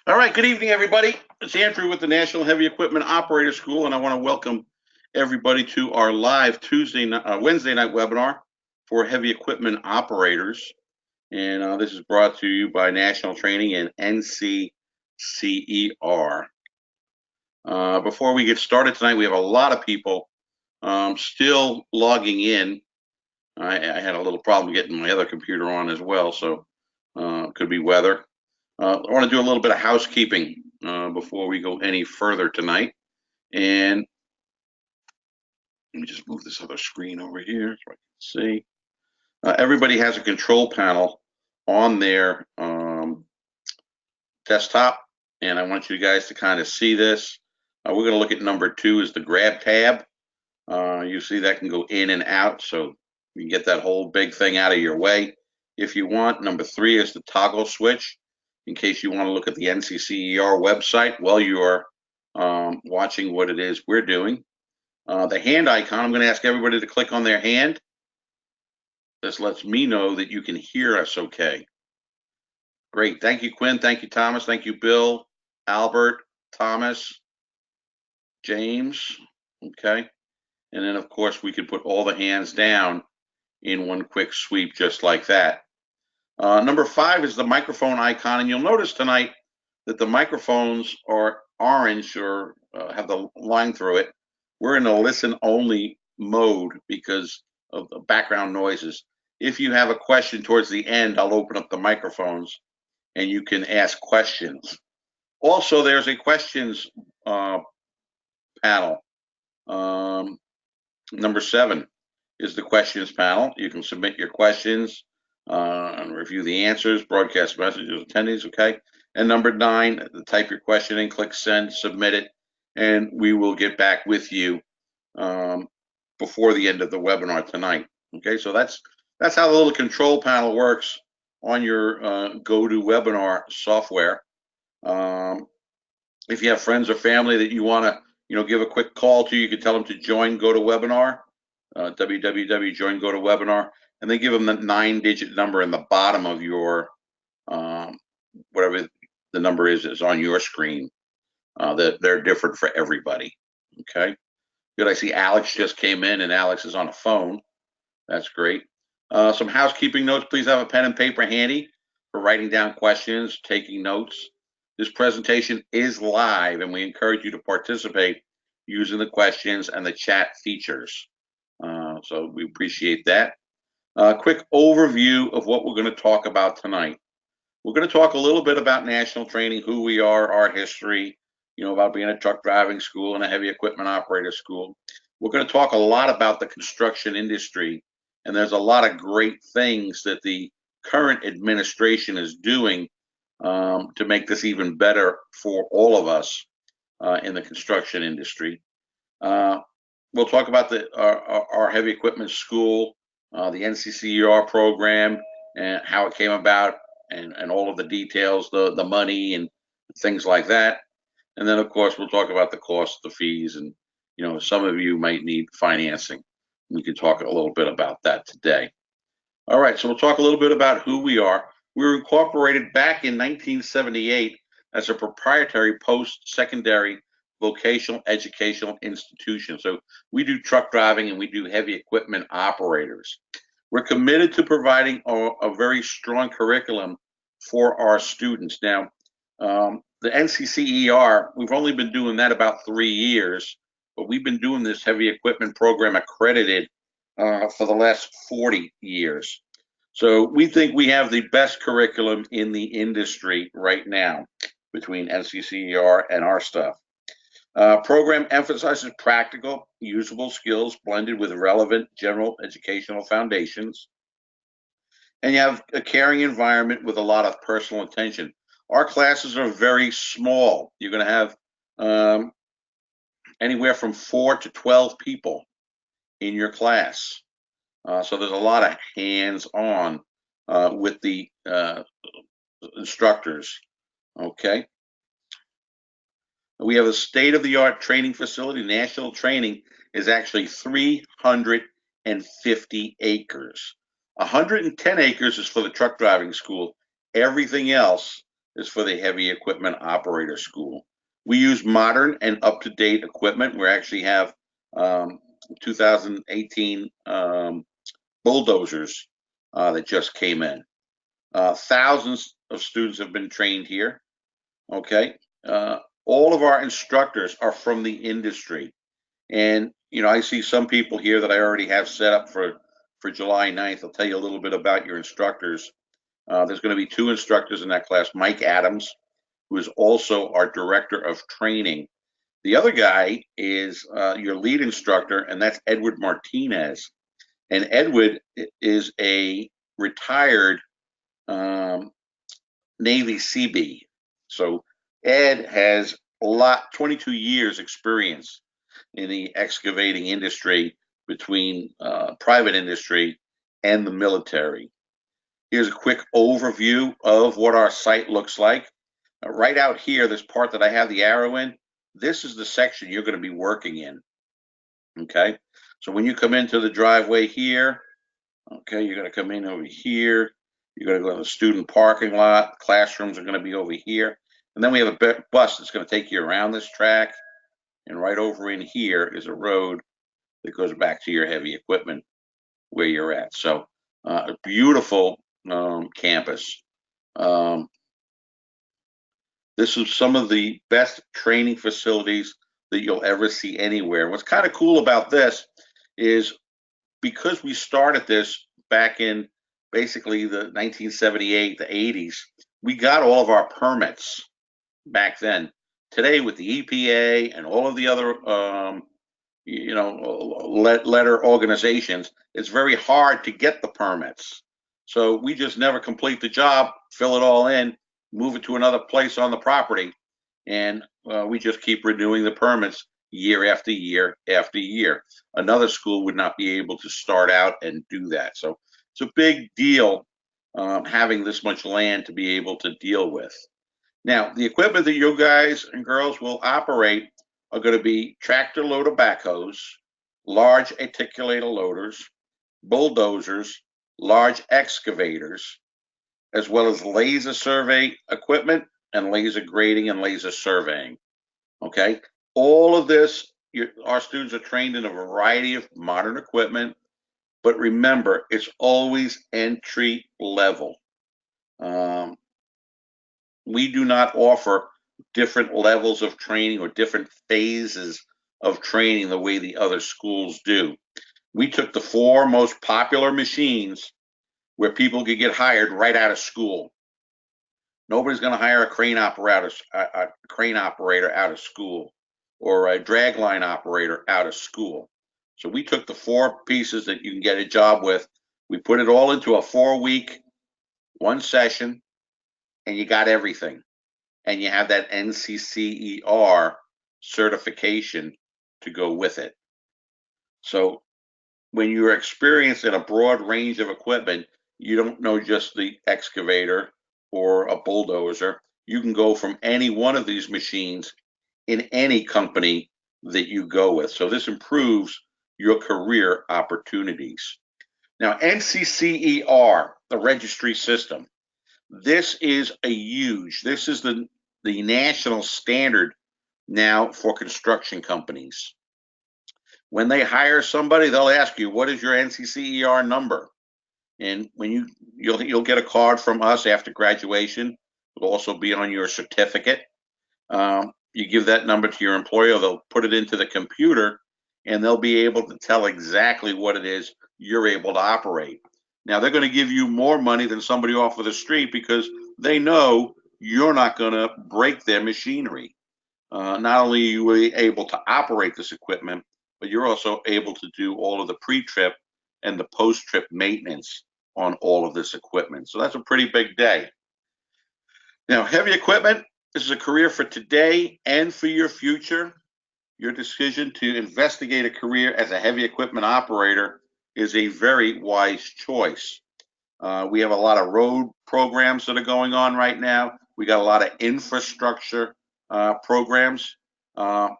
All right, good evening, everybody. It's Andrew with the National Heavy Equipment Operator School, and I want to welcome everybody to our live Wednesday night webinar for heavy equipment operators. And this is brought to you by National Training and NCCER. Before we get started tonight, we have a lot of people still logging in. I had a little problem getting my other computer on as well, so it could be weather. I want to do a little bit of housekeeping before we go any further tonight. And let me just move this other screen over here so I can see. Everybody has a control panel on their desktop, and I want you guys to kind of see this. We're going to look at number 2 is the grab tab. You see that can go in and out, so you can get that whole big thing out of your way if you want. Number 3 is the toggle switch, in case you want to look at the NCCER website while you're watching what it is we're doing. The hand icon, I'm going to ask everybody to click on their hand. This lets me know that you can hear us okay. Great. Thank you, Quinn. Thank you, Thomas. Thank you, Bill, Albert, Thomas, James. Okay. And then, of course, we could put all the hands down in one quick sweep just like that. Number 5 is the microphone icon. And you'll notice tonight that the microphones are orange or have the line through it. We're in a listen only mode because of the background noises. If you have a question towards the end, I'll open up the microphones and you can ask questions. Also, there's a questions panel. Number 7 is the questions panel. You can submit your questions and review the answers, broadcast messages, attendees, okay? And number 9, type your question in, click send, submit it, and we will get back with you before the end of the webinar tonight. Okay, so that's how the little control panel works on your GoToWebinar software. If you have friends or family that you want to, give a quick call to, you can tell them to join GoToWebinar, www.join GoToWebinar, and then give them the 9-digit number in the bottom of your whatever the number is on your screen. That they're different for everybody. Okay. Good. I see Alex just came in, and Alex is on a phone. That's great. Some housekeeping notes. Please have a pen and paper handy for writing down questions, taking notes. This presentation is live, and we encourage you to participate using the questions and the chat features. So we appreciate that. Quick overview of what we're going to talk about tonight. We're going to talk a little bit about national training, who we are, our history, about being a truck driving school and a heavy equipment operator school. We're going to talk a lot about the construction industry, and there's a lot of great things that the current administration is doing to make this even better for all of us in the construction industry. We'll talk about our heavy equipment school, the NCCER program, and how it came about, and all of the details, the money and things like that. And then, of course, we'll talk about the cost, the fees, and some of you might need financing. We can talk a little bit about that today. All right, so we'll talk a little bit about who we are. We were incorporated back in 1978 as a proprietary post-secondary vocational educational institution. So we do truck driving and we do heavy equipment operators. We're committed to providing a very strong curriculum for our students. Now, the NCCER, we've only been doing that about 3 years, but we've been doing this heavy equipment program accredited for the last 40 years. So we think we have the best curriculum in the industry right now between NCCER and our stuff. Program emphasizes practical, usable skills blended with relevant general educational foundations. And you have a caring environment with a lot of personal attention. Our classes are very small. You're going to have anywhere from 4 to 12 people in your class. So there's a lot of hands-on with the instructors. Okay. We have a state-of-the-art training facility. National training is actually 350 acres. 110 acres is for the truck driving school. Everything else is for the Heavy Equipment Operator School. We use modern and up-to-date equipment. We actually have 2018 bulldozers that just came in. Thousands of students have been trained here. Okay. All of our instructors are from the industry. And, I see some people here that I already have set up for July 9th. I'll tell you a little bit about your instructors. There's going to be 2 instructors in that class. Mike Adams, who is also our director of training. The other guy is your lead instructor, and that's Edward Martinez. And Edward is a retired Navy Seabee. So Ed has 22 years experience in the excavating industry between private industry and the military. Here's a quick overview of what our site looks like. Right out here, this part that I have the arrow in, this is the section you're going to be working in. Okay, so when you come into the driveway here, okay, you're going to come in over here. You're going to go to the student parking lot. Classrooms are going to be over here. And then we have a bus that's going to take you around this track. And right over in here is a road that goes back to your heavy equipment where you're at. So a beautiful campus. This is some of the best training facilities that you'll ever see anywhere. What's kind of cool about this is because we started this back in basically the 1978, the 80s, we got all of our permits back then. Today, with the EPA and all of the other, letter organizations, it's very hard to get the permits. So we just never complete the job, fill it all in, move it to another place on the property, and we just keep renewing the permits year after year after year. Another school would not be able to start out and do that. So it's a big deal having this much land to be able to deal with. Now, the equipment that you guys and girls will operate are going to be tractor loader backhoes, large articulator loaders, bulldozers, large excavators, as well as laser survey equipment and laser grading and laser surveying. Okay, all of this, our students are trained in a variety of modern equipment, but remember, it's always entry level. We do not offer different levels of training or different phases of training the way the other schools do. We took the 4 most popular machines where people could get hired right out of school. Nobody's going to hire a crane operator out of school or a dragline operator out of school. So we took the 4 pieces that you can get a job with. We put it all into a 4-week, 1 session, and you got everything. And you have that NCCER certification to go with it. So when you're experienced in a broad range of equipment, you don't know just the excavator or a bulldozer. You can go from any one of these machines in any company that you go with. So this improves your career opportunities. Now, NCCER, the registry system, this is the national standard now for construction companies. When they hire somebody, they'll ask you, what is your NCCER number? And when you'll get a card from us after graduation. It'll also be on your certificate. You give that number to your employer, they'll put it into the computer, and they'll be able to tell exactly what it is you're able to operate. Now, they're going to give you more money than somebody off of the street because they know you're not going to break their machinery. Not only are you able to operate this equipment, but you're also able to do all of the pre-trip and the post-trip maintenance on all of this equipment. So that's a pretty big day. Now, heavy equipment, this is a career for today and for your future. Your decision to investigate a career as a heavy equipment operator is a very wise choice. We have a lot of road programs that are going on right now. We got a lot of infrastructure programs that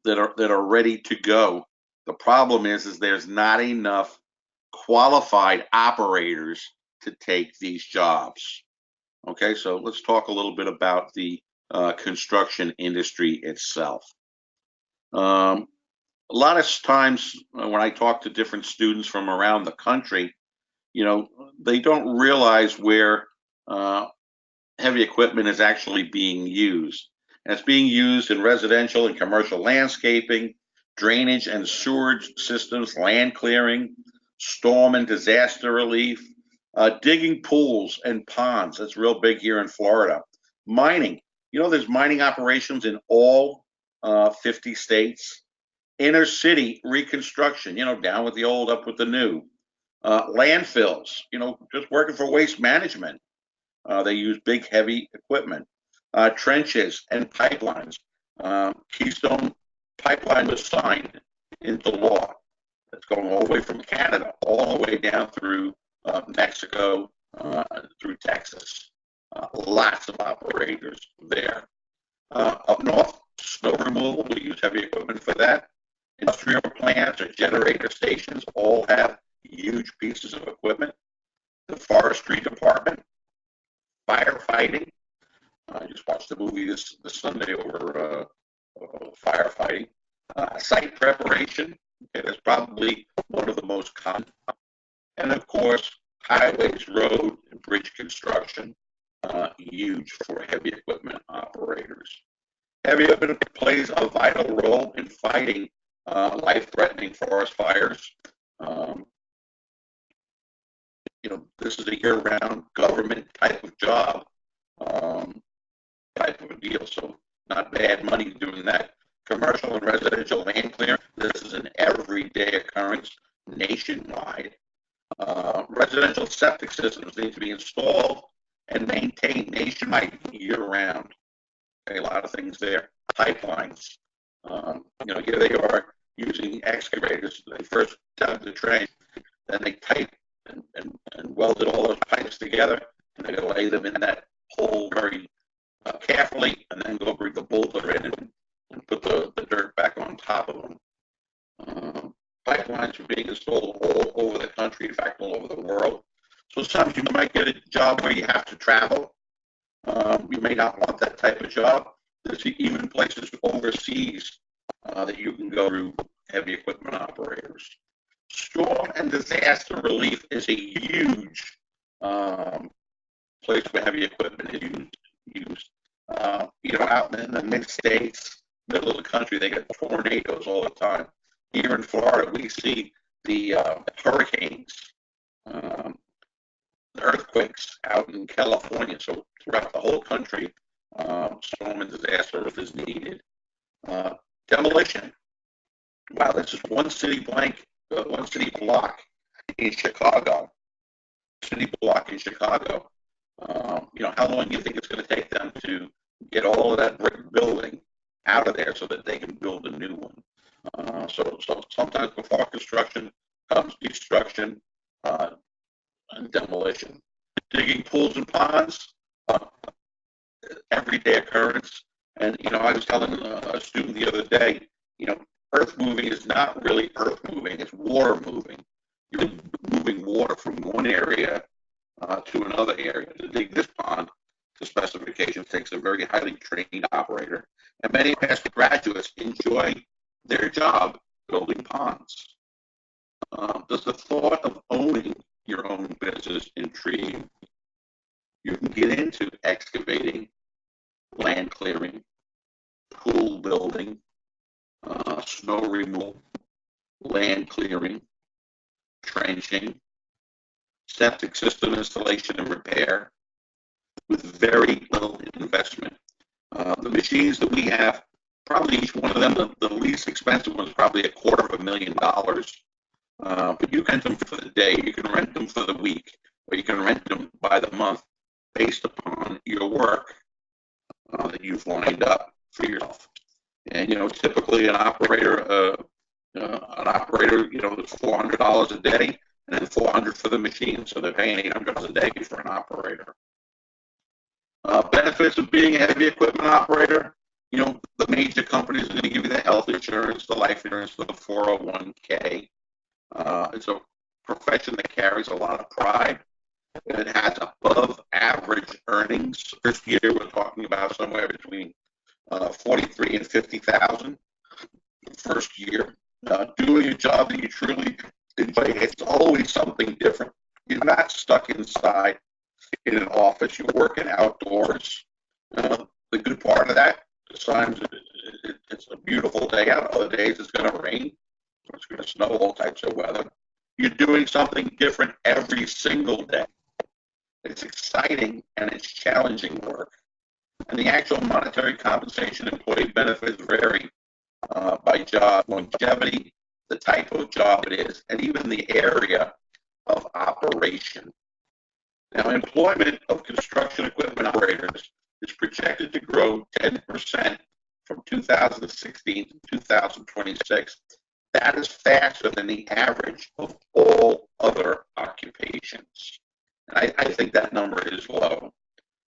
are ready to go. The problem is there's not enough qualified operators to take these jobs. Okay, so let's talk a little bit about the construction industry itself. A lot of times when I talk to different students from around the country, they don't realize where heavy equipment is actually being used. And it's being used in residential and commercial landscaping, drainage and sewage systems, land clearing, storm and disaster relief, digging pools and ponds. That's real big here in Florida. Mining. There's mining operations in all 50 states. Inner city reconstruction, down with the old, up with the new. Landfills, just working for waste management. They use big, heavy equipment. Trenches and pipelines. Keystone Pipeline was signed into law. It's going all the way from Canada all the way down through Mexico, through Texas. Lots of operators there. Up north, snow removal, we use heavy equipment for that. Industrial plants or generator stations all have huge pieces of equipment. The forestry department, firefighting. I just watched the movie this Sunday over firefighting. Site preparation. Okay, that's probably one of the most common. And of course, highways, road, and bridge construction. Huge for heavy equipment operators. Heavy equipment plays a vital role in fighting life-threatening forest fires. This is a year-round government type of job, type of a deal. So not bad money doing that. Commercial and residential land clearing. This is an everyday occurrence nationwide. Residential septic systems need to be installed and maintained nationwide year-round. Okay, a lot of things there. Pipelines. Here they are using excavators. They first dug the trench, then they tight and welded all those pipes together, and they lay them in that hole very carefully, and then go bring the boulder in and put the dirt back on top of them. Pipelines are being installed all over the country, in fact, all over the world. So sometimes you might get a job where you have to travel. You may not want that type of job. There's even places overseas that you can go through heavy equipment operators. Storm and disaster relief is a huge place where heavy equipment is used. Out in the mid-states, middle of the country, they get tornadoes all the time. Here in Florida, we see the hurricanes, the earthquakes out in California. So throughout the whole country, storm and disaster relief is needed. Demolition. Wow, this is one city block in Chicago. City block in Chicago. How long do you think it's going to take them to get all of that brick building out of there so that they can build a new one? So sometimes before construction comes destruction and demolition. Digging pools and ponds, everyday occurrence. And I was telling a student the other day, earth moving is not really earth moving; it's water moving. You're moving water from one area to another area. To dig this pond to specifications takes a very highly trained operator, and many past graduates enjoy their job building ponds. Does the thought of owning your own business intrigue you? You can get into excavating, land clearing, pool building, snow removal, land clearing, trenching, septic system installation and repair with very little investment. The machines that we have, probably each one of them, the least expensive one is probably $250,000. But you can rent them for the day, you can rent them for the week, or you can rent them by the month based upon your work that you've lined up for yourself. And typically an operator, is $400 a day, and then $400 for the machine, so they're paying $800 a day for an operator. Benefits of being a heavy equipment operator. The major companies are going to give you the health insurance, the life insurance, the 401k. It's a profession that carries a lot of pride. It has above average average earnings first year, we're talking about somewhere between 43 and 50,000 first year. Doing a job that you truly enjoy, it's always something different. You're not stuck inside in an office. You're working outdoors. The good part of that, sometimes it's a beautiful day out. Other days it's going to rain. It's going to snow, all types of weather. You're doing something different every single day. It's exciting and it's challenging work. And the actual monetary compensation employee benefits vary by job longevity, the type of job it is, and even the area of operation. Now, employment of construction equipment operators is projected to grow 10% from 2016 to 2026. That is faster than the average of all other occupations. And I think that number is low.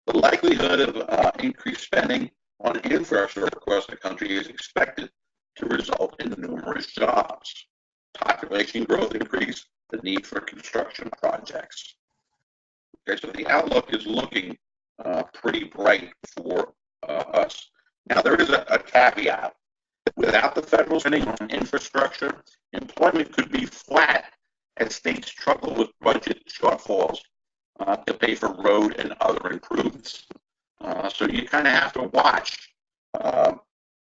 The likelihood of increased spending on infrastructure across the country is expected to result in numerous jobs. Population growth increase, the need for construction projects. Okay, so the outlook is looking pretty bright for us. Now, there is a caveat. Without the federal spending on infrastructure, employment could be flat as states struggle with budget shortfalls to pay for road and other improvements. So you kind of have to watch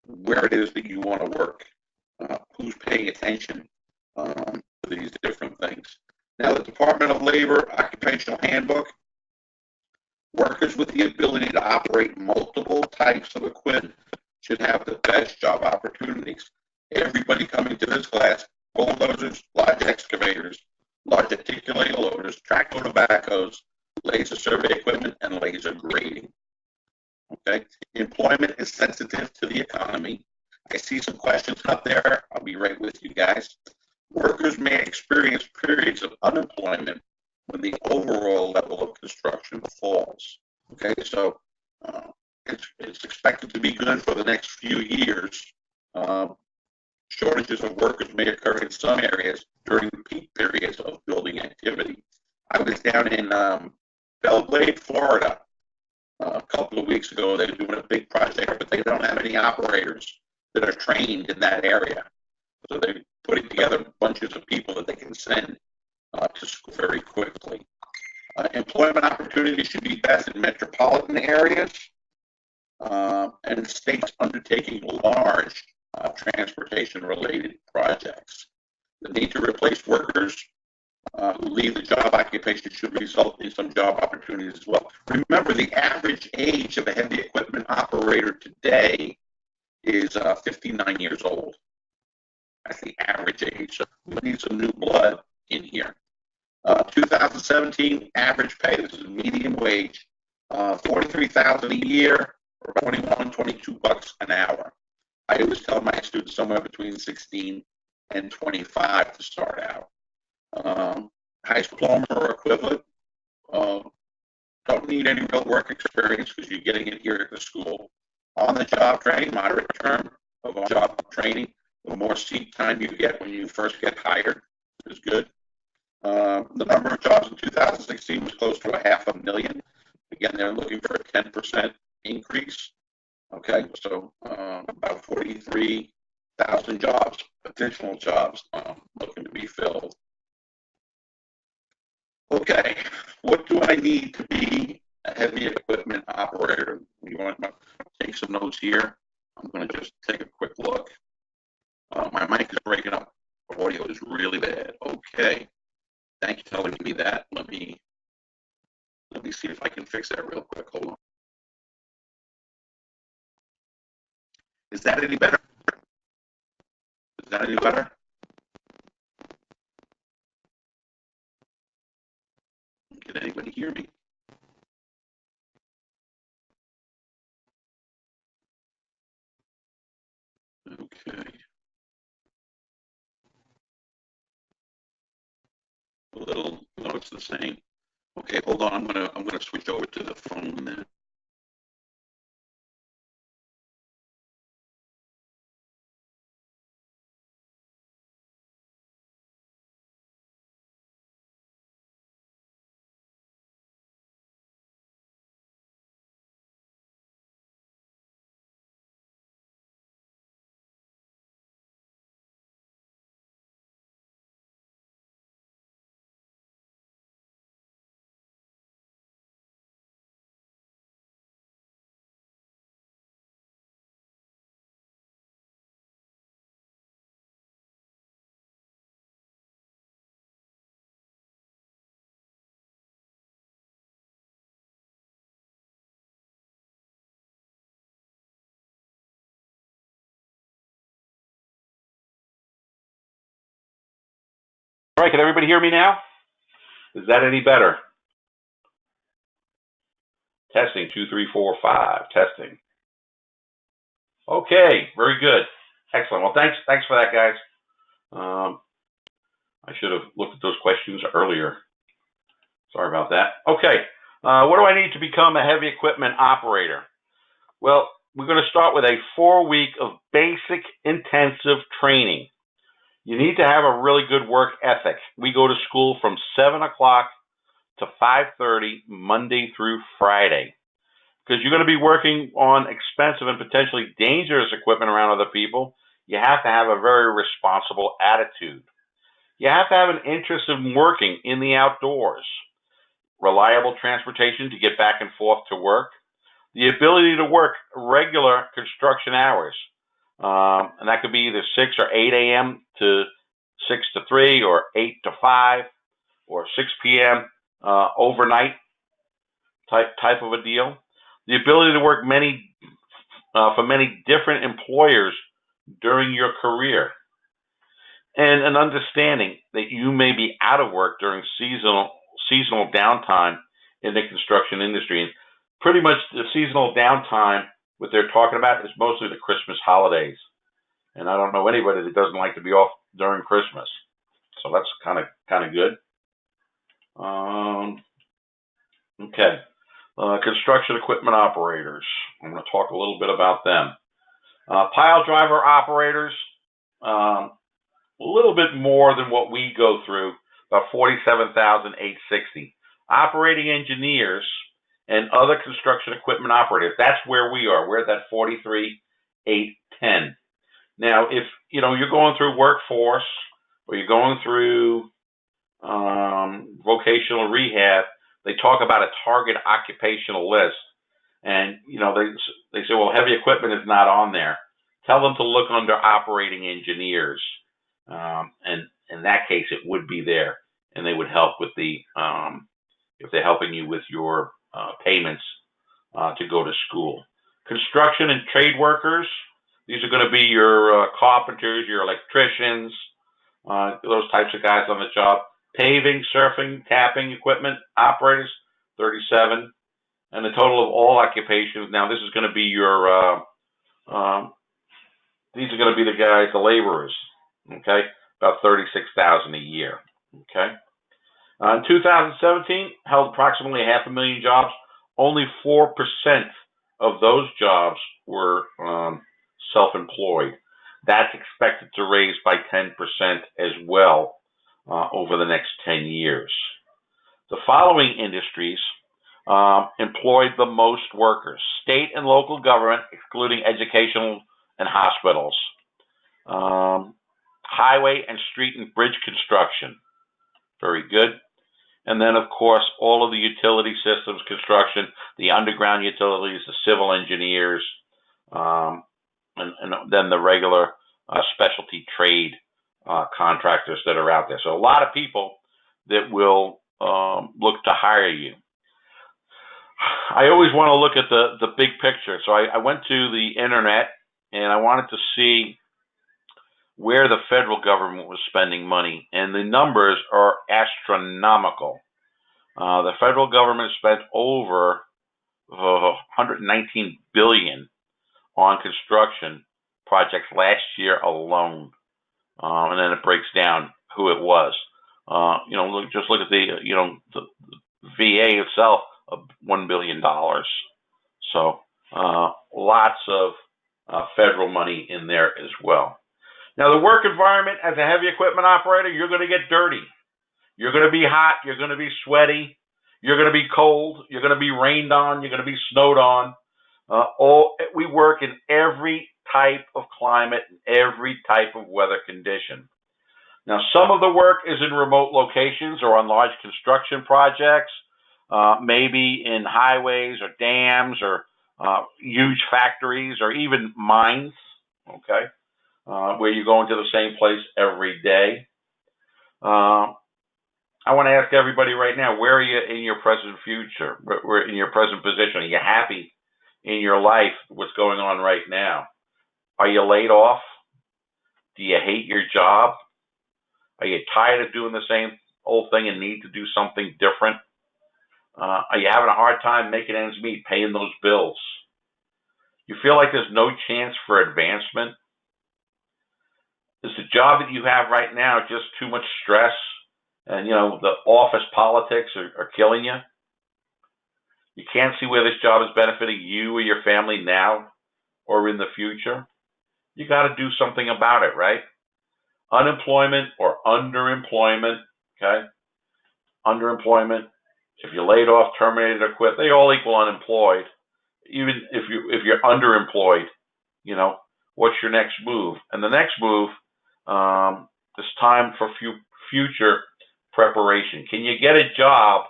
where it is that you want to work, who's paying attention to these different things. Now, the Department of Labor Occupational Handbook, workers with the ability to operate multiple types of equipment should have the best job opportunities. Everybody coming to this class, bulldozers, large excavators, large articulated loaders, tractor backhoes, laser survey equipment, and laser grading. Okay, employment is sensitive to the economy. I see some questions up there. I'll be right with you guys. Workers may experience periods of unemployment when the overall level of construction falls. Okay, so it's expected to be good for the next few years. Shortages of workers may occur in some areas during the peak periods of building activity. I was down in Belgrade, Florida, a couple of weeks ago. They were doing a big project, but they don't have any operators that are trained in that area. So they're putting together bunches of people that they can send to school very quickly. Employment opportunities should be best in metropolitan areas and states undertaking large transportation-related projects. The need to replace workers who leave the job occupation should result in some job opportunities as well. Remember, the average age of a heavy equipment operator today is 59 years old. That's the average age. So we need some new blood in here. 2017 average pay, this is median wage, $43,000 a year, or 22 bucks an hour. I always tell my students somewhere between 16 and 25 to start out. High school diploma or equivalent. Don't need any real work experience because you're getting it here at the school. On-the-job training, moderate term of on-job training. The more seat time you get when you first get hired is good. The number of jobs in 2016 was close to 500,000. Again, they're looking for a 10% increase. Okay, so about 43,000 jobs, additional jobs looking to be filled. Okay, what do I need to be a heavy equipment operator? You want to take some notes here? I'm going to just take a quick look. My mic is breaking up. Audio is really bad. Okay, thank you for telling me that. Let me see if I can fix that real quick. Hold on. Is that any better? Is that any better? Can anybody hear me? Okay. A little, no, it's the same. Okay, hold on. I'm gonna switch over to the phone then. right, can everybody hear me now? Is that any better? Testing, 2, 3, 4, 5, testing. Okay, very good. Excellent. Well, thanks for that, guys. I should have looked at those questions earlier. Sorry about that. Okay, what do I need to become a heavy equipment operator? Well, we're going to start with a 4-week of basic intensive training. You need to have a really good work ethic. We go to school from 7 o'clock to 5:30 Monday through Friday, because you're going to be working on expensive and potentially dangerous equipment around other people. You have to have a very responsible attitude. You have to have an interest in working in the outdoors, reliable transportation to get back and forth to work, the ability to work regular construction hours, and that could be either 6 or 8 a.m. to 6 to 3 or 8 to 5 or 6 p.m. Overnight type of a deal. The ability to work for many different employers during your career, and an understanding that you may be out of work during seasonal downtime in the construction industry. And pretty much the seasonal downtime, what they're talking about, is mostly the Christmas holidays. And I don't know anybody that doesn't like to be off during Christmas. So that's kind of good. Okay. Construction equipment operators. I'm going to talk a little bit about them. Pile driver operators, a little bit more than what we go through, about $47,860. Operating engineers and other construction equipment operators, that's where we are. We're at that $43,810. Now, if you're going through workforce or you're going through vocational rehab, they talk about a target occupational list, and they say, well, heavy equipment is not on there. Tell them to look under operating engineers, and in that case, it would be there, and they would help with the if they're helping you with your payments to go to school. Construction and trade workers, these are going to be your carpenters, your electricians, those types of guys on the job. Paving, surfing, tapping equipment operators, 37, and the total of all occupations. Now, this is going to be your these are going to be the guys, the laborers. Okay, about 36,000 a year. Okay. In 2017, held approximately 500,000 jobs. Only 4% of those jobs were self-employed. That's expected to raise by 10% as well over the next 10 years. The following industries employed the most workers: state and local government, excluding educational and hospitals, highway and street and bridge construction. Very good. And then, of course, all of the utility systems construction, the underground utilities, the civil engineers, and then the regular specialty trade contractors that are out there. So a lot of people that will look to hire you. I always want to look at the big picture. So I went to the internet and I wanted to see where the federal government was spending money, and the numbers are astronomical. The federal government spent over $119 billion on construction projects last year alone, and then it breaks down who it was. Just look at the VA itself of $1 billion. So lots of federal money in there as well. Now, the work environment as a heavy equipment operator, you're going to get dirty. You're going to be hot. You're going to be sweaty. You're going to be cold. You're going to be rained on. You're going to be snowed on. We work in every type of climate and every type of weather condition. Now, some of the work is in remote locations or on large construction projects, maybe in highways or dams or huge factories or even mines, okay, where you're going to the same place every day. I want to ask everybody right now, where are you in your present future? Where in your present position? Are you happy in your life, what's going on right now? Are you laid off? Do you hate your job? Are you tired of doing the same old thing and need to do something different? Are you having a hard time making ends meet, paying those bills? You feel like there's no chance for advancement? Is the job that you have right now just too much stress, and the office politics are killing you? You can't see where this job is benefiting you or your family now or in the future? You got to do something about it, right? Unemployment or underemployment, okay? Underemployment, if you're laid off, terminated, or quit, they all equal unemployed. Even if you're underemployed, what's your next move? And the next move is time for future preparation. Can you get a job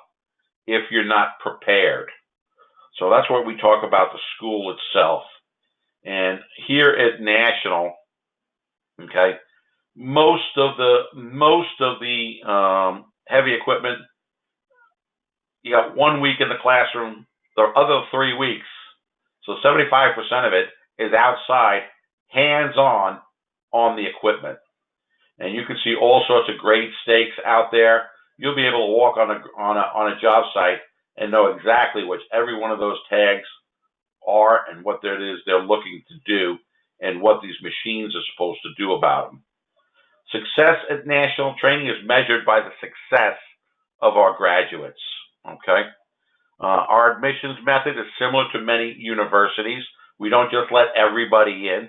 if you're not prepared? So that's what we talk about, the school itself. And here at National, okay, most of the heavy equipment, you got 1 week in the classroom, the other 3 weeks. So 75% of it is outside, hands-on on the equipment. And you can see all sorts of grade stakes out there. You'll be able to walk on a job site and know exactly what every one of those tags are and what it is they're looking to do and what these machines are supposed to do about them. Success at National Training is measured by the success of our graduates, okay? Our admissions method is similar to many universities. We don't just let everybody in,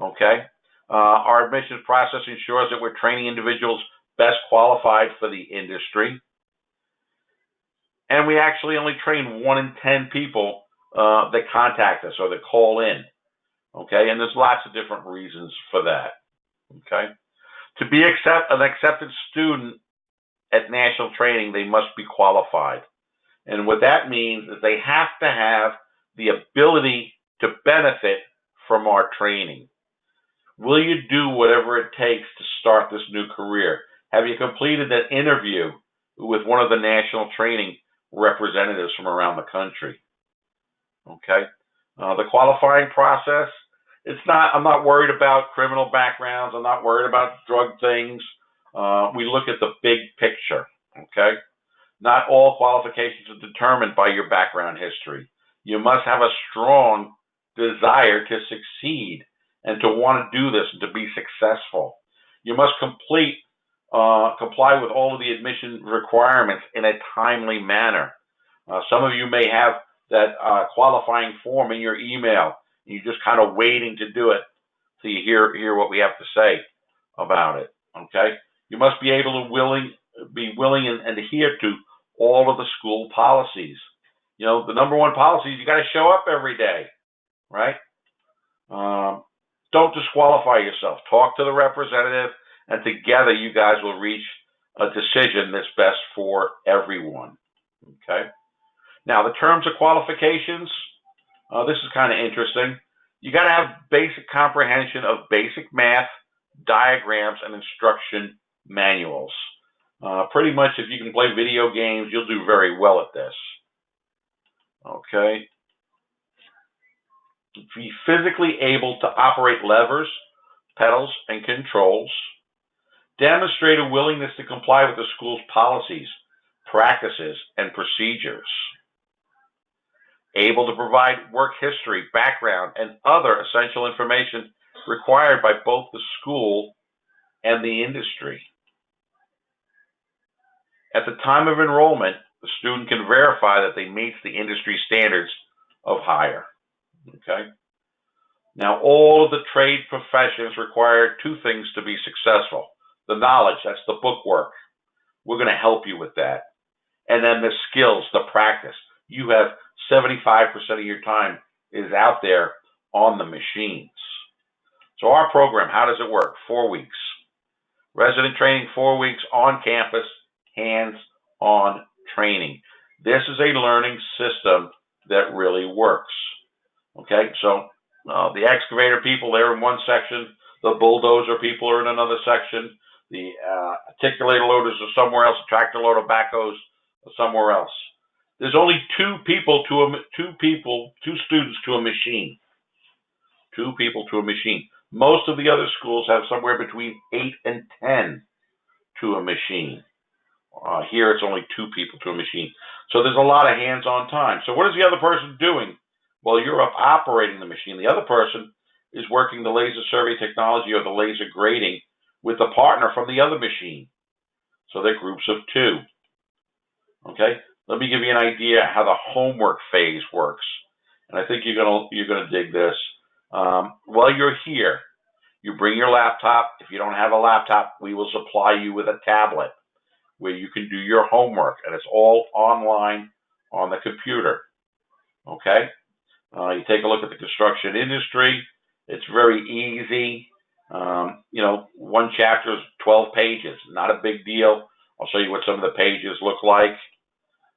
okay? Our admissions process ensures that we're training individuals best qualified for the industry. And we actually only train 1 in 10 people that contact us or that call in, okay? And there's lots of different reasons for that, okay? To be an accepted student at National Training, they must be qualified. And what that means is they have to have the ability to benefit from our training. Will you do whatever it takes to start this new career? Have you completed an interview with one of the National Training representatives from around the country? Okay. The qualifying process, I'm not worried about criminal backgrounds. I'm not worried about drug things. We look at the big picture, okay? Not all qualifications are determined by your background history. You must have a strong desire to succeed and to want to do this and to be successful. You must comply with all of the admission requirements in a timely manner. Some of you may have that qualifying form in your email. You're just kind of waiting to do it till you hear what we have to say about it, okay? You must be able to be willing and adhere to all of the school policies. The number one policy is you got to show up every day, right? Don't disqualify yourself. Talk to the representative, and together you guys will reach a decision that's best for everyone, okay? Now, the terms of qualifications, this is kind of interesting. You got to have basic comprehension of basic math, diagrams, and instruction manuals. Pretty much if you can play video games, you'll do very well at this. Okay. Be physically able to operate levers, pedals, and controls. Demonstrate a willingness to comply with the school's policies, practices, and procedures. Able to provide work history, background, and other essential information required by both the school and the industry. At the time of enrollment, the student can verify that they meet the industry standards of hire. Okay? Now, all of the trade professions require 2 things to be successful. The knowledge, that's the bookwork. We're going to help you with that. And then the skills, the practice. You have 75% of your time is out there on the machines. So our program, how does it work? 4 weeks. Resident training, 4 weeks on campus, hands-on training. This is a learning system that really works. Okay, so the excavator people, they're in one section. The bulldozer people are in another section. The articulator loaders are somewhere else. The tractor loader backhoes are somewhere else. There's only 2 students to a machine. 2 people to a machine. Most of the other schools have somewhere between 8 and 10 to a machine. Here it's only 2 people to a machine. So there's a lot of hands-on time. So what is the other person doing while you're up operating the machine? The other person is working the laser survey technology or the laser grading with the partner from the other machine. So they're groups of 2. Okay? Let me give you an idea how the homework phase works. And I think you're gonna dig this. While you're here, you bring your laptop. If you don't have a laptop, we will supply you with a tablet where you can do your homework, and it's all online on the computer. Okay? You take a look at the construction industry. It's very easy. One chapter is 12 pages, not a big deal. I'll show you what some of the pages look like.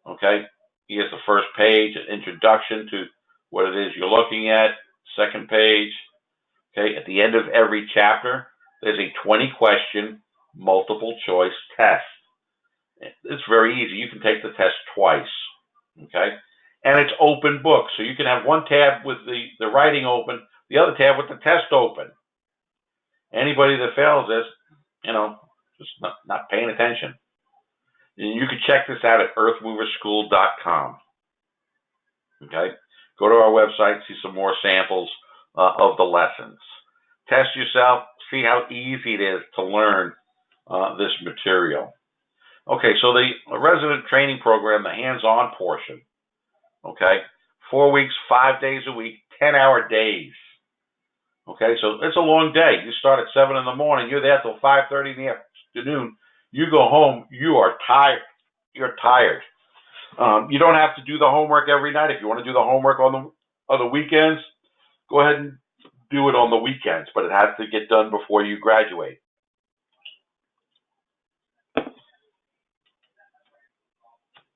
Okay? Here's the first page, an introduction to what it is you're looking at. Second page. Okay? At the end of every chapter, there's a 20-question multiple choice test. It's very easy. You can take the test twice. Okay? And it's open book. So you can have one tab with the writing open, the other tab with the test open. Anybody that fails this, just not paying attention. And you can check this out at earthmoverschool.com. Okay? Go to our website, see some more samples of the lessons. Test yourself, see how easy it is to learn this material. Okay, so the resident training program, the hands-on portion, okay, 4 weeks, 5 days a week, 10-hour days. Okay, so it's a long day. You start at 7 in the morning, you're there till 5:30 in the afternoon. You go home, you are tired. You're tired. You don't have to do the homework every night. If you want to do the homework on the weekends, go ahead and do it on the weekends, but it has to get done before you graduate.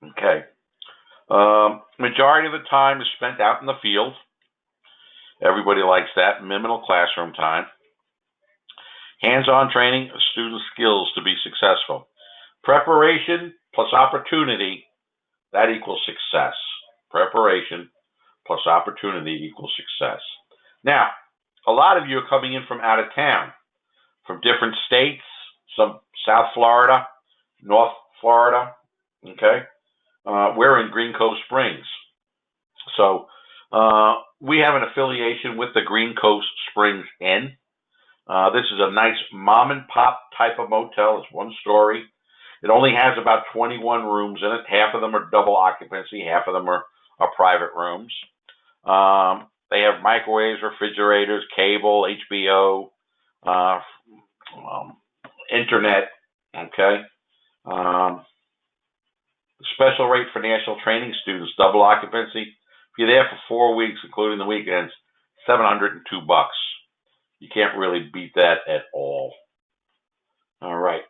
Okay. Majority of the time is spent out in the field. Everybody likes that. Minimal classroom time. Hands-on training of student skills to be successful. Preparation plus opportunity, that equals success. Preparation plus opportunity equals success. Now, a lot of you are coming in from out of town, from different states, some South Florida, North Florida, okay? We're in Green Cove Springs. So we have an affiliation with the Green Cove Springs Inn. This is a nice mom and pop type of motel. It's 1 story. It only has about 21 rooms in it. Half of them are double occupancy. Half of them are private rooms. They have microwaves, refrigerators, cable, HBO, internet, okay? Special rate for national training students, double occupancy. If you're there for 4 weeks, including the weekends, $702. You can't really beat that at all. All right.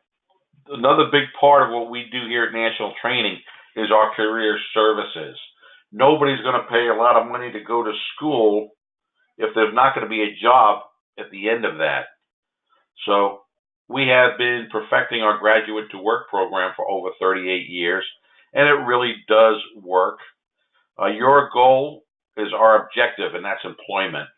Another big part of what we do here at National Training is our career services. Nobody's going to pay a lot of money to go to school if there's not going to be a job at the end of that. So we have been perfecting our graduate to work program for over 38 years, and it really does work. Your goal is our objective, and that's employment.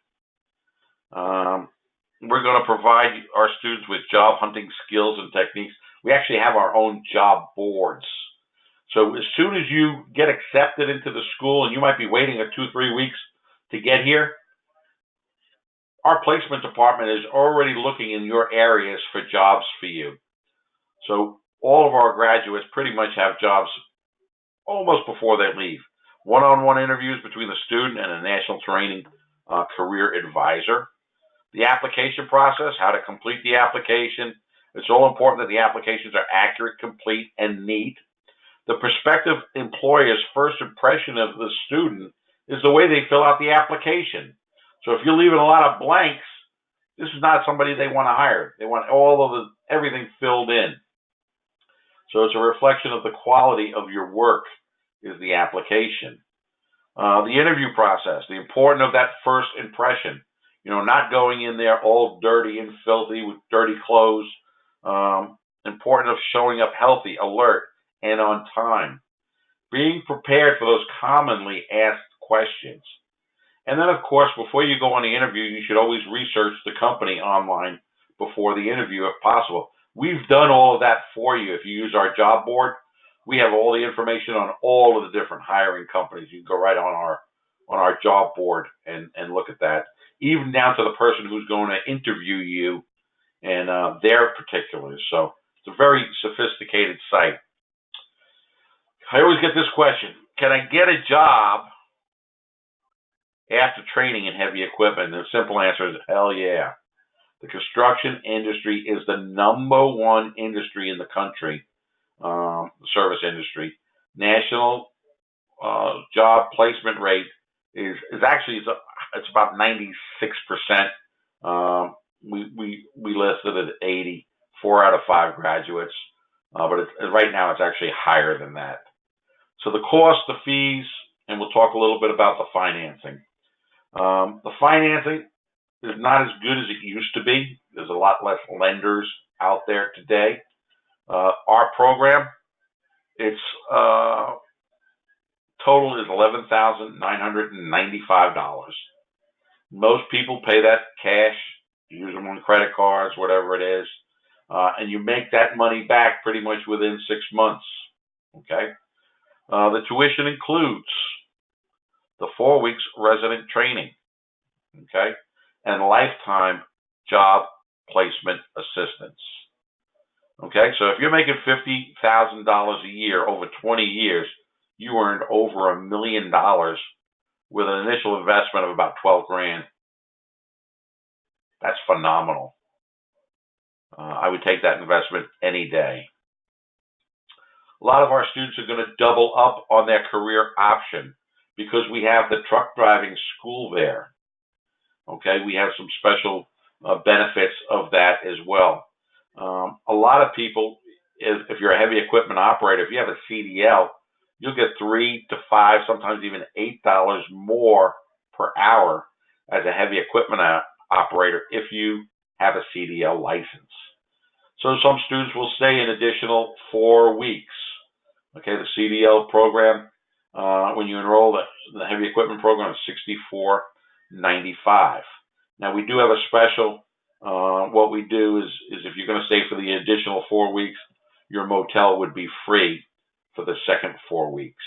We're going to provide our students with job hunting skills and techniques. We actually have our own job boards. So as soon as you get accepted into the school, and you might be waiting 2-3 weeks to get here, our placement department is already looking in your areas for jobs for you. So all of our graduates pretty much have jobs almost before they leave. One-on-one interviews between the student and a national training career advisor. The application process, how to complete the application. It's all important that the applications are accurate, complete, and neat. The prospective employer's first impression of the student is the way they fill out the application. So if you're leaving a lot of blanks, this is not somebody they want to hire. They want everything filled in. So it's a reflection of the quality of your work is the application. The interview process, the importance of that first impression. Not going in there all dirty and filthy with dirty clothes. Important of showing up healthy, alert, and on time. Being prepared for those commonly asked questions. And then, of course, before you go on the interview, you should always research the company online before the interview if possible. We've done all of that for you. If you use our job board, we have all the information on all of the different hiring companies. You can go right on our job board and look at that, even down to the person who's going to interview you and their particulars. So it's a very sophisticated site. I always get this question: can I get a job after training in heavy equipment? And the simple answer is hell yeah. The construction industry is the #1 industry in the country, the service industry. National job placement rate is actually it's about 96%. We listed it at 80, 4 out of 5 graduates, but right now it's actually higher than that. So the cost, the fees, and we'll talk a little bit about the financing. The financing is not as good as it used to be. There's a lot less lenders out there today. Our program, its total is $11,995. Most people pay that cash, use them on credit cards, whatever it is, and you make that money back pretty much within 6 months. Okay. The tuition includes the 4 weeks resident training, okay, and lifetime job placement assistance. Okay, so if you're making $50,000 a year over 20 years, you earned over $1 million with an initial investment of about 12 grand. That's phenomenal. I would take that investment any day. A lot of our students are going to double up on their career option because we have the truck driving school there. Okay, we have some special benefits of that as well. A lot of people, if you're a heavy equipment operator, if you have a CDL, you'll get $3 to $5, sometimes even $8 more per hour as a heavy equipment operator if you have a CDL license. So some students will stay an additional 4 weeks. Okay, the CDL program, when you enroll the heavy equipment program, is $64.95. Now we do have a special. What we do is if you're going to stay for the additional 4 weeks, your motel would be free for the second 4 weeks.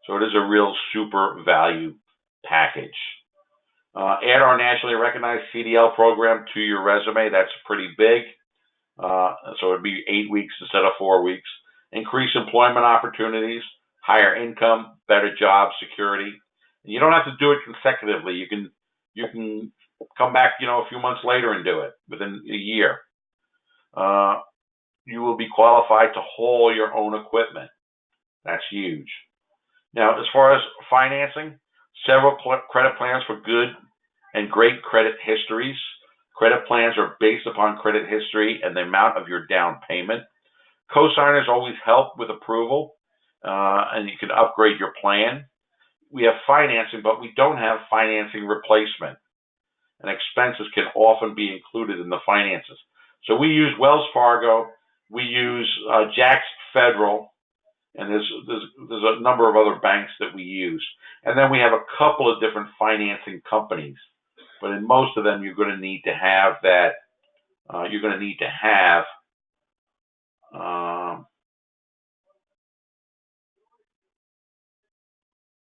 So it is a real super value package. Add our nationally recognized CDL program to your resume. That's pretty big. So it'd be 8 weeks instead of 4 weeks. Increase employment opportunities, higher income, better job security. You don't have to do it consecutively. You can come back, a few months later and do it within a year. You will be qualified to haul your own equipment. That's huge. Now, as far as financing, several credit plans for good and great credit histories. Credit plans are based upon credit history and the amount of your down payment. Co-signers always help with approval, and you can upgrade your plan. We have financing, but we don't have financing replacement, and expenses can often be included in the finances. So we use Wells Fargo, we use Jack's Federal, and there's a number of other banks that we use. And then we have a couple of different financing companies, but in most of them you're going to need to have that. You're going to need to have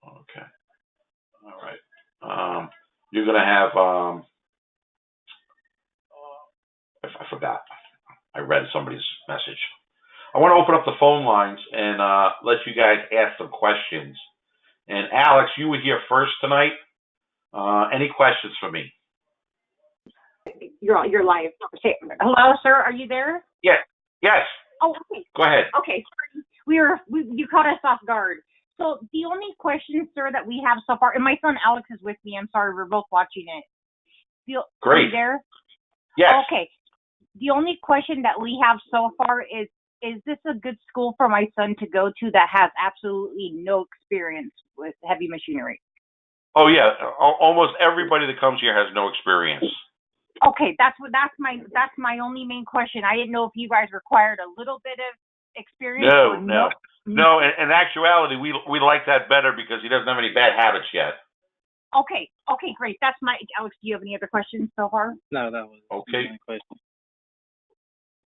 okay. All right. You're going to have, I forgot. I read somebody's message. I want to open up the phone lines and let you guys ask some questions. And Alex, you were here first tonight. Any questions for me? You're live. Hello, sir. Are you there? Yes. Yes. Oh, okay. Go ahead. Okay. Sorry. You caught us off guard. So the only question, sir, that we have so far, and my son Alex is with me. I'm sorry, we're both watching it. Great. Are you there? Yes. Okay. The only question that we have so far is this a good school for my son to go to that has absolutely no experience with heavy machinery? Oh yeah, almost everybody that comes here has no experience. Okay, that's my only main question. I didn't know if you guys required a little bit of experience. No. In actuality, we like that better because he doesn't have any bad habits yet. Okay, great. That's Alex. Do you have any other questions so far? No, that was okay. my question.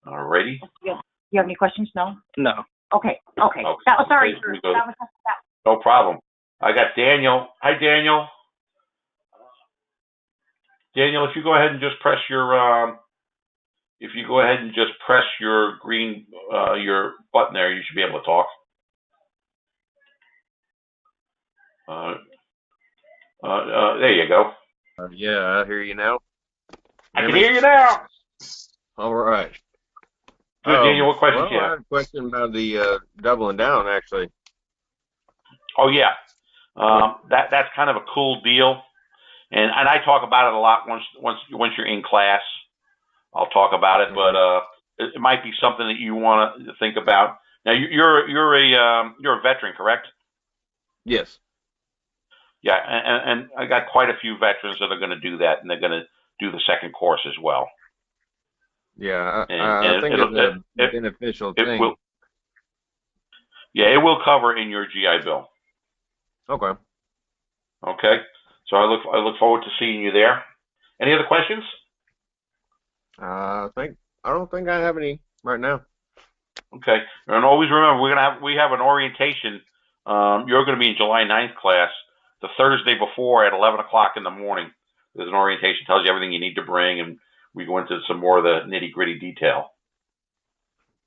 Alrighty. You have any questions? No? No. Okay. Okay. Sorry. Okay, no problem. I got Daniel. Hi, Daniel. Daniel, if you go ahead and just press your green your button there, you should be able to talk. There you go. Yeah, I hear you now. I can hear you now. All right. Good, Daniel. What questions well, you I have? had a question about the doubling down, actually. Oh yeah, that's kind of a cool deal, and I talk about it a lot once you're in class. I'll talk about it, but it might be something that you want to think about. Now you're a veteran, correct? Yes. Yeah, and I got quite a few veterans that are going to do that, and they're going to do the second course as well. Yeah, And I think it's a beneficial thing. It will cover in your GI Bill. Okay. Okay, so I look forward to seeing you there. Any other questions? I don't think I have any right now. Okay, and always remember we have an orientation. You're going to be in July 9th class the Thursday before at 11 o'clock in the morning. There's an orientation, tells you everything you need to bring, and we go into some more of the nitty gritty detail.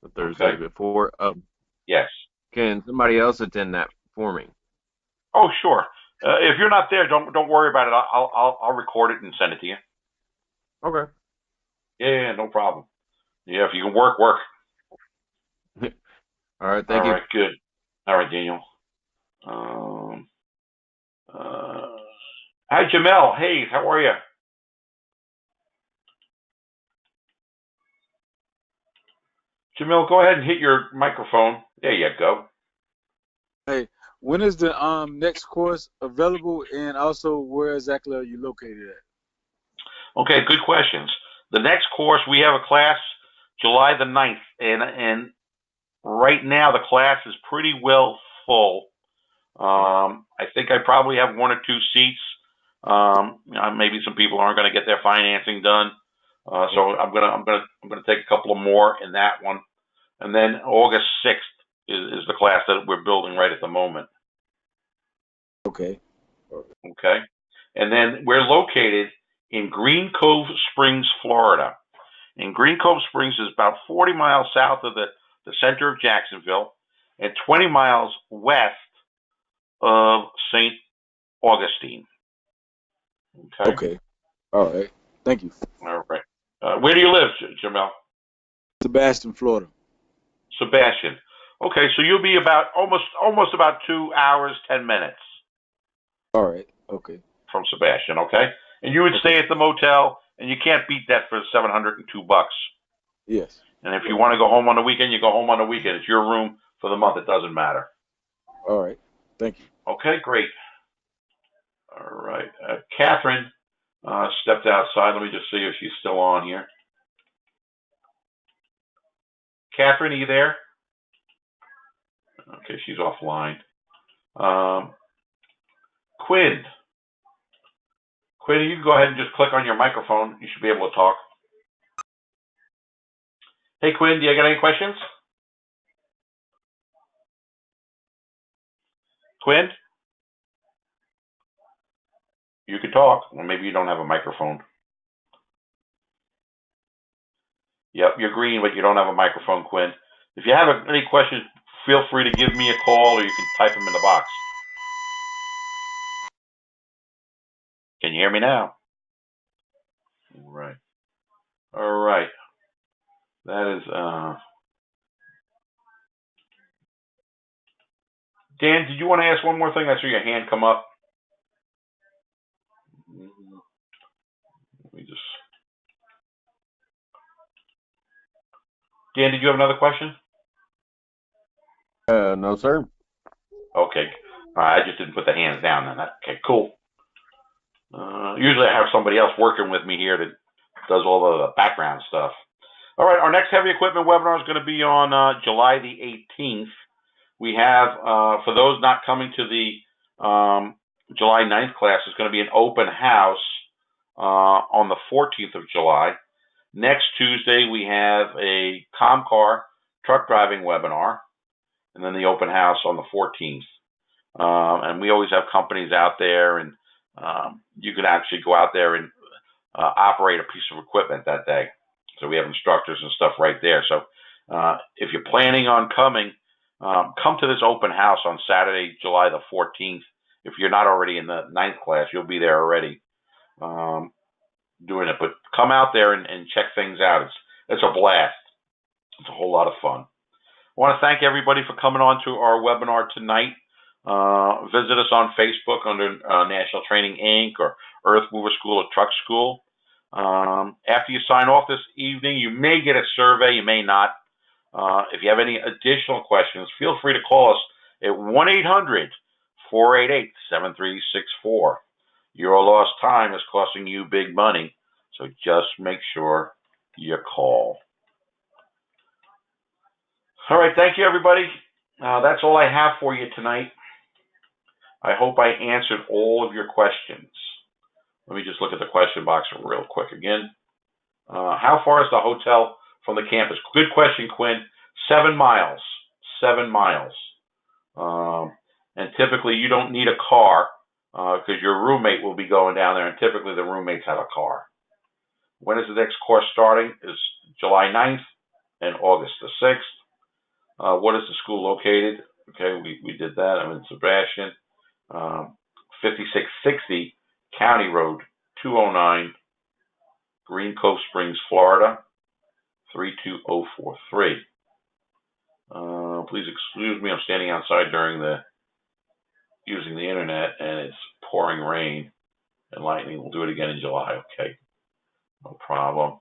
The Thursday before. Yes. Can somebody else attend that for me? Oh, sure. If you're not there, don't worry about it. I'll record it and send it to you. Okay. Yeah, no problem. Yeah, if you can work. All right, thank you. All right, good. All right, Daniel. Hi, Jamel. Hey, how are you? Jamil, go ahead and hit your microphone. There you go. Hey, when is the next course available, and also where exactly are you located at? Okay, good questions. The next course, we have a class July the 9th, and right now the class is pretty well full. I think I probably have one or two seats. Maybe some people aren't going to get their financing done, so I'm gonna take a couple of more in that one, and then August 6th is the class that we're building right at the moment. Okay. Okay, and then we're located in Green Cove Springs, Florida. And Green Cove Springs is about 40 miles south of the center of Jacksonville and 20 miles west of St. Augustine. Okay. All right. Thank you. All right. Where do you live, Jamel? Sebastian, Florida. Sebastian. Okay, so you'll be about almost about 2 hours, 10 minutes. All right. Okay. From Sebastian, okay? And you would stay at the motel, and you can't beat that for $702. Yes. And if you want to go home on the weekend, you go home on the weekend. It's your room for the month. It doesn't matter. All right. Thank you. Okay, great. All right. Catherine stepped outside. Let me just see if she's still on here. Catherine, are you there? Okay, she's offline. Quinn, you can go ahead and just click on your microphone. You should be able to talk. Hey, Quinn, do you got any questions? Quinn? You can talk. Well, maybe you don't have a microphone. Yep, you're green, but you don't have a microphone, Quinn. If you have any questions, feel free to give me a call, or you can type them in the box. Can you hear me now? All right. All right. That is, Dan, did you want to ask one more thing? I saw your hand come up. Let me just... Dan, did you have another question? No, sir. Okay. All right, I just didn't put the hands down then. Okay, cool. Usually I have somebody else working with me here that does all the background stuff. All right, our next heavy equipment webinar is going to be on July the 18th. We have, for those not coming to the July 9th class, it's going to be an open house on the 14th of July. Next Tuesday, we have a ComCar truck driving webinar, and then the open house on the 14th. And we always have companies out there, and you can actually go out there and operate a piece of equipment that day. So we have instructors and stuff right there. So if you're planning on coming, come to this open house on Saturday, July the 14th. If you're not already in the 9th class, you'll be there already doing it. But come out there and check things out. It's a blast. It's a whole lot of fun. I want to thank everybody for coming on to our webinar tonight. Visit us on Facebook under National Training Inc. or Earth Mover School or Truck School. After you sign off this evening, you may get a survey, you may not. If you have any additional questions, feel free to call us at 1-800-488-7364. Your lost time is costing you big money, so just make sure you call. All right, thank you, everybody. That's all I have for you tonight. I hope I answered all of your questions. Let me just look at the question box real quick again. How far is the hotel from the campus? Good question, Quinn. 7 miles. 7 miles. And typically you don't need a car because your roommate will be going down there, and typically the roommates have a car. When is the next course starting? Is July 9th and August the 6th. What is the school located? Okay, we did that. I'm in Sebastian. 5660 County Road 209, Green Cove Springs, Florida 32043. Please excuse me. I'm standing outside using the internet, and it's pouring rain and lightning. We'll do it again in July. Okay, no problem.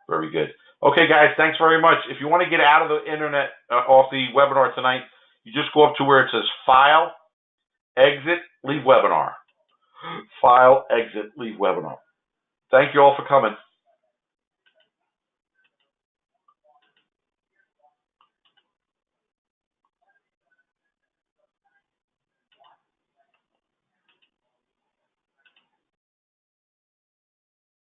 Very good. Okay, guys, thanks very much. If you want to get out of the internet off the webinar tonight, you just go up to where it says File, Exit, Leave Webinar. File, Exit, Leave Webinar. Thank you all for coming.